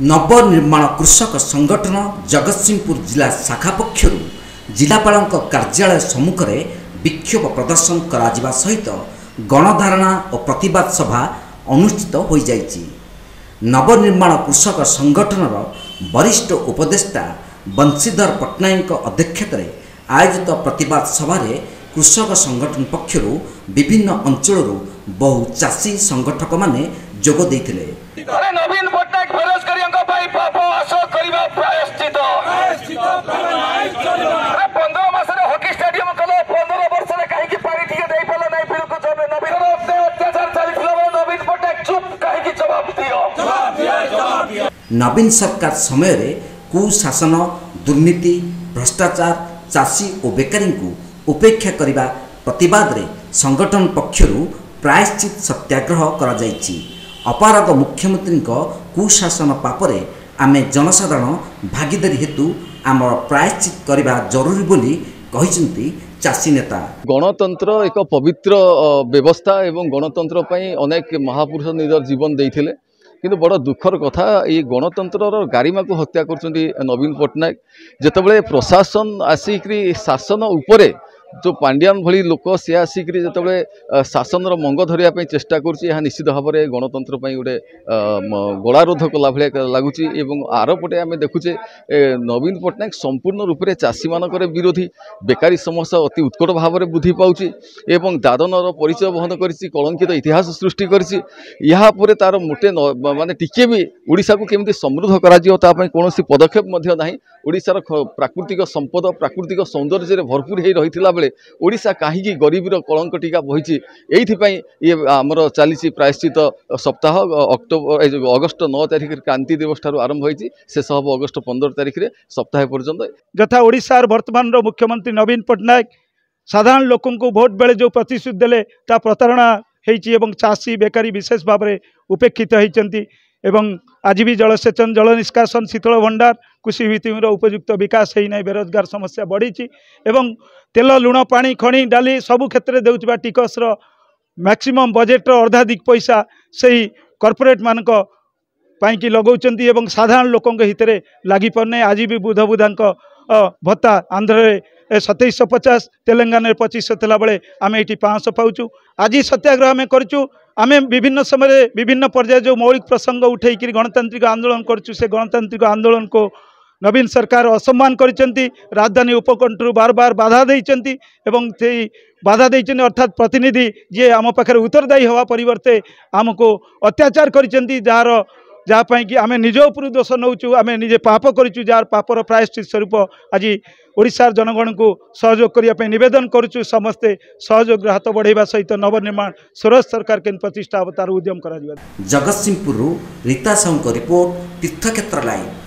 नवनिर्माण कृषक संगठन जगतसिंहपुर जिला शाखा पक्षर जिलापाल कार्यालय सम्मुख में विक्षोभ प्रदर्शन करा सहित गणधारणा और प्रतिवाद सभा अनुष्ठित हो जाइछि। नवनिर्माण कृषक संगठन वरिष्ठ उपदेष्टा बंशीधर पट्टनायक अध्यक्षता आयोजित प्रतिवाद सभा कृषक संगठन पक्षर विभिन्न अंचल बहु चाषी संगठक माने जोग देइथिले। नवीन पट्टनायक बेरोजगारी पाप आशा करबा प्रायश्चित 15 मासरे हॉकी स्टेडियम कले 15 वर्ष रे काहे की पानी ठीक देई पला नै फिर को जब नवीन अत्याचार चलिथिला नवीन पट्टनायक चुप काहे की जवाब दियो। नवीन सरकार समय रे कुशासन दुर्नीति भ्रष्टाचार चाषी और बेकारी को उपेक्षा करने प्रतिवाद रे संगठन पक्षर प्रायश्चित सत्याग्रह करा जाइछि। अपारग मुख्यमंत्री कुशासन पापरे आमे जनसाधारण भागीदारी हेतु आम प्रायश्चित करने जरूरी बोली कहिसेंती चाषी नेता। गणतंत्र एक पवित्र व्यवस्था एवं गणतंत्र पई अनेक महापुरुष निजर जीवन देइथिले, किंतु बड़ दुखर कथा ये गणतंत्र गारिमा को हत्या करछन्ती नवीन पट्टनायक। जेतबेले प्रशासन आसिक शासन उपरे जो पांड्यान भली लोक सी आसिक जिते शासन मंग धरिया चेष्टा कर निश्चित भाव में गणतंत्र गोटे गलारोध कला भाया लगुच। आरपटे आम देखुचे नवीन पट्टनायक संपूर्ण रूप से चाषी मान विरोधी बेकारी समस्या अति उत्कट भाव में वृद्धि पाँच एवं दादनर परिचय बहन कर कलंकित इतिहास सृष्टि कर तार मोटे माने टिके भी ओडिशा को केमती समृद्ध कर कौन पदक्षेप ना। ओडिशार प्राकृतिक संपद प्राकृतिक सौंदर्य भरपूर हो रही बेले ओडिशा कहीं गरीबीर कलंक टीका बही ये आमर चली प्रायश्चित सप्ताह अगस्ट 9 तारिख क्रांति दिवस ठार आरंभ होती शेष हम अगस्ट 15 तारिख सप्ताह पर्यंत। यथा ओडिशार वर्तमान मुख्यमंत्री नवीन पट्टनायक साधारण लोक भोट बेले जो प्रतिश्रुति देले ता प्रतारणा होती चाषी बेकारी विशेष भाव में उपेक्षित होती। आज भी जलसेचन जल निष्कासन शीतल भंडार कृषि भित्तिभूमिर उपयुक्त विकास होना बेरोजगार समस्या बढ़ी तेल लुण पानी खनि डाली सबु क्षेत्र में देउथिबा टिकसर मैक्सिमम बजेट अर्धाधिक पैसा से कॉर्पोरेट मानक पाई लगौचंती एवं साधारण लोकों हित में लगी पारना। आज भी बुध बुधांक भत्ता आंध्र 2750 तेलंगाना 2500 थिला बेले आम ये 500 पाऊँ। आज सत्याग्रह आम करूँ आम विभिन्न समय विभिन्न पर्याय जो मौलिक प्रसंग उठे गणतांत्रिक आंदोलन करूँ से गणतांत्रिक आंदोलन को नवीन सरकार असम्मान करिसेंती। राजधानी उपकंठर बार बार बाधा देइसेंती एवं से बाधा देइसेंती अर्थात प्रतिनिधि जे आम पाखे उत्तरदायी हवा परिवर्ते आमको अत्याचार करिसेंती जहाँपाई कि आम निज उपर दोष नौचु आम निजे पाप करूँ जार पापर प्रायश्चित स्वरूप आज ओडिशार जनगण को सहयोग करने निवेदन करुचु। समस्ते सहयोग हाथ बढ़ावा सहित नवनिर्माण स्वराज सरकार के प्रतिष्ठा तार उद्यम कर। जगतसिंहपुर रीता साहू रिपोर्ट तीर्थक्षेत्र लाइव।